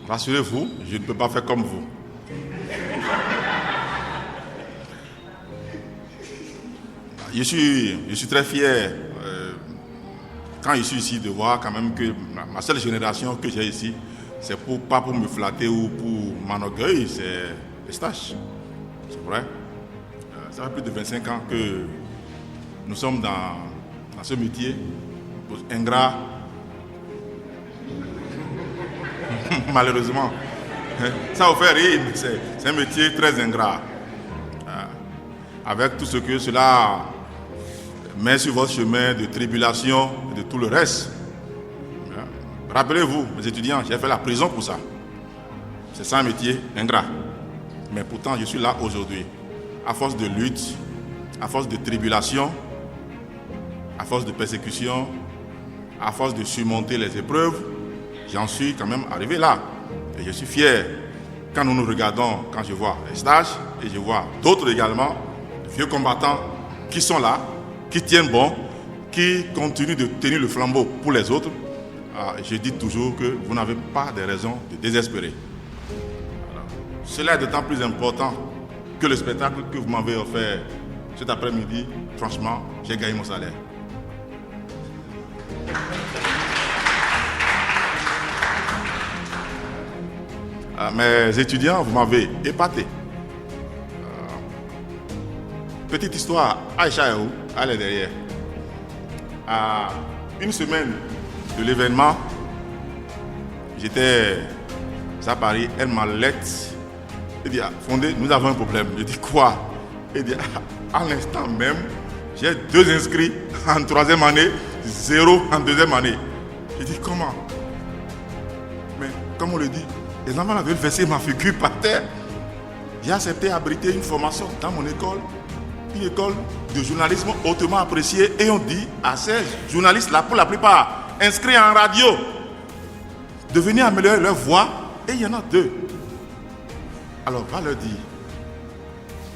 rassurez-vous, je ne peux pas faire comme vous. Je suis très fier, quand je suis ici, de voir quand même que ma seule génération que j'ai ici, c'est pas pour me flatter ou pour m'enorgueillir, c'est les stages. C'est vrai. Ça fait plus de 25 ans que nous sommes dans ce métier, ingrat, malheureusement. Ça vous fait rire, mais c'est un métier très ingrat. Avec tout ce que cela met sur votre chemin de tribulation et de tout le reste. Rappelez-vous, mes étudiants, j'ai fait la prison pour ça. C'est ça un métier ingrat. Mais pourtant, je suis là aujourd'hui. À force de lutte, à force de tribulation, à force de persécution, à force de surmonter les épreuves, j'en suis quand même arrivé là. Et je suis fier quand nous nous regardons, quand je vois les stages et je vois d'autres également, de vieux combattants qui sont là, qui tiennent bon, qui continuent de tenir le flambeau pour les autres. Je dis toujours que vous n'avez pas de raison de désespérer. Alors, cela est d'autant plus important que le spectacle que vous m'avez offert cet après-midi, franchement, j'ai gagné mon salaire. Mes étudiants, vous m'avez épaté. Petite histoire, Aïcha est où? Elle est derrière. À une semaine de l'événement, j'étais à Paris, elle m'a lettre. Elle dit, Fondé, nous avons un problème. Je dis, quoi? Elle dit, à l'instant même, j'ai 2 inscrits en 3e année, 0 en 2e année. Je dis, comment? Mais comme on le dit, les enfants avaient versé ma figure par terre. J'ai accepté d'abriter une formation dans mon école, une école de journalisme hautement appréciée, et on dit à ces journalistes-là, pour la plupart, inscrits en radio, de venir améliorer leur voix, et il y en a 2. Alors, va leur dire,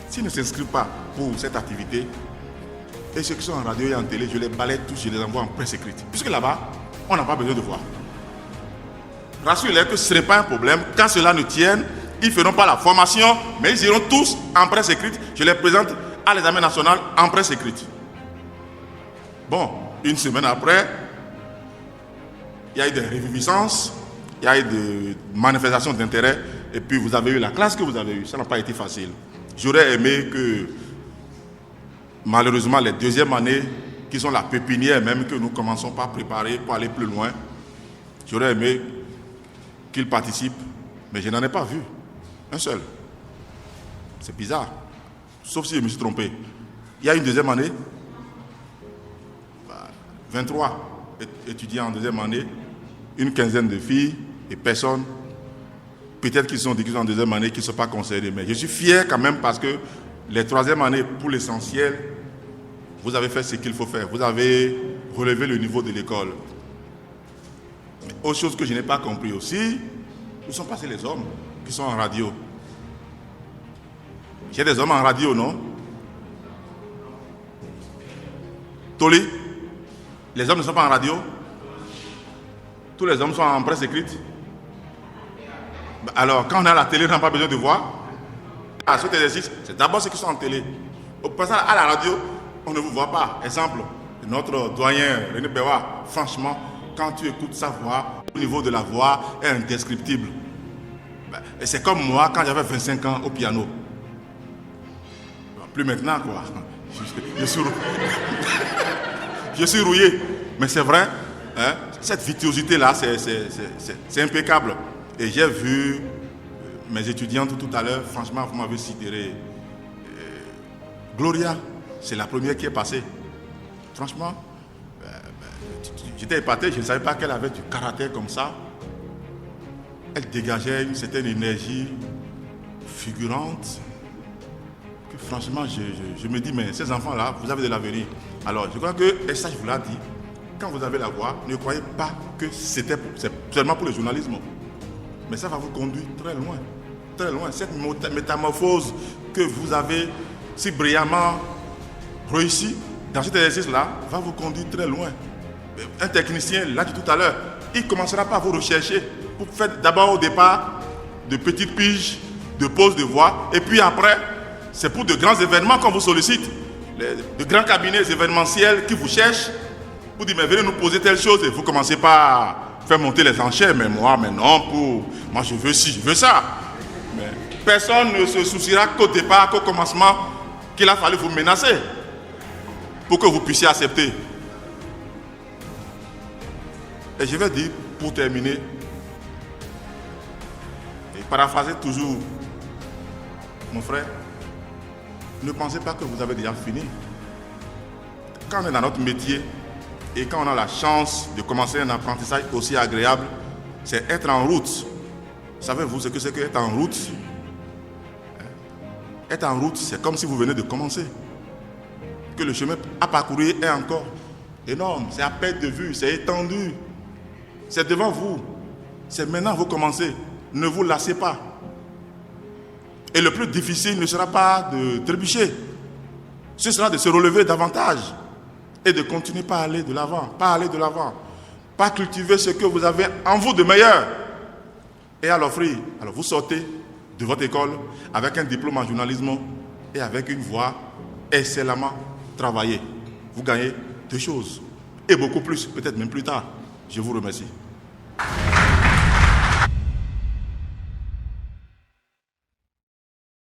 s'ils ne s'inscrivent pas pour cette activité, et ceux qui sont en radio et en télé, je les balaye tous, je les envoie en presse écrite. Puisque là-bas, on n'a pas besoin de voix. Rassurez-les que ce n'est pas un problème. Quand cela ne tienne, ils ne feront pas la formation, mais ils iront tous en presse écrite. Je les présente à l'examen national en presse écrite. Bon, une semaine après, il y a eu des réviviscences, il y a eu des manifestations d'intérêt, et puis vous avez eu la classe que vous avez eue. Ça n'a pas été facile. J'aurais aimé que, malheureusement, les 2e années, qui sont la pépinière même, que nous commençons par préparer pour aller plus loin, j'aurais aimé qu'ils participent, mais je n'en ai pas vu un seul. C'est bizarre, sauf si je me suis trompé. Il y a une 2e année, 23 étudiants en 2e année, une quinzaine de filles et personne, peut-être qu'ils sont en 2e année, qui ne sont pas concernés. Mais je suis fier quand même parce que les 3e années, pour l'essentiel, vous avez fait ce qu'il faut faire. Vous avez relevé le niveau de l'école. Autre chose que je n'ai pas compris aussi, où sont passés les hommes qui sont en radio? J'ai des hommes en radio, non? Toli, les hommes ne sont pas en radio? Tous les hommes sont en presse écrite? Alors, quand on est à la télé, on n'a pas besoin de voir. Cet exercice, c'est d'abord ceux qui sont en télé. Au passage, à la radio, on ne vous voit pas. Exemple, notre doyen René Bewa, franchement, quand tu écoutes sa voix, au niveau de la voix est indescriptible. Et c'est comme moi quand j'avais 25 ans au piano. Plus maintenant, quoi. Je suis rouillé. Mais c'est vrai, hein, cette virtuosité-là, c'est impeccable. Et j'ai vu mes étudiantes tout à l'heure, franchement, vous m'avez cité. Gloria, c'est la première qui est passée. Franchement, j'étais épaté, je ne savais pas qu'elle avait du caractère comme ça. Elle dégageait une certaine énergie figurante. Que franchement, je me dis, mais ces enfants-là, vous avez de l'avenir. Alors, je crois que, et ça je vous l'ai dit, quand vous avez la voix, ne croyez pas que c'est seulement pour le journalisme. Mais ça va vous conduire très loin. Très loin. Cette métamorphose que vous avez si brillamment réussi dans cet exercice-là va vous conduire très loin. Un technicien l'a dit tout à l'heure, il ne commencera pas à vous rechercher Vous faites d'abord au départ de petites piges, de pause de voix, et puis après, c'est pour de grands événements qu'on vous sollicite. De grands cabinets événementiels qui vous cherchent, vous dites mais venez nous poser telle chose, et vous commencez par faire monter les enchères, mais moi je veux ci, je veux ça. Mais personne ne se souciera qu'au départ, qu'au commencement, qu'il a fallu vous menacer pour que vous puissiez accepter. Et je vais dire, pour terminer, et paraphraser toujours mon frère, ne pensez pas que vous avez déjà fini. Quand on est dans notre métier et quand on a la chance de commencer un apprentissage aussi agréable, c'est être en route. Savez-vous ce que c'est qu'être en route? Être en route, c'est comme si vous venez de commencer. Que le chemin à parcourir est encore énorme, c'est à perte de vue, c'est étendu. C'est devant vous. C'est maintenant que vous commencez. Ne vous lassez pas. Et le plus difficile ne sera pas de trébucher. Ce sera de se relever davantage et de continuer par aller de l'avant. Pas aller de l'avant. Pas cultiver ce que vous avez en vous de meilleur et à l'offrir. Alors vous sortez de votre école avec un diplôme en journalisme et avec une voix excellemment travaillée. Vous gagnez 2 choses. Et beaucoup plus, peut-être même plus tard. Je vous remercie.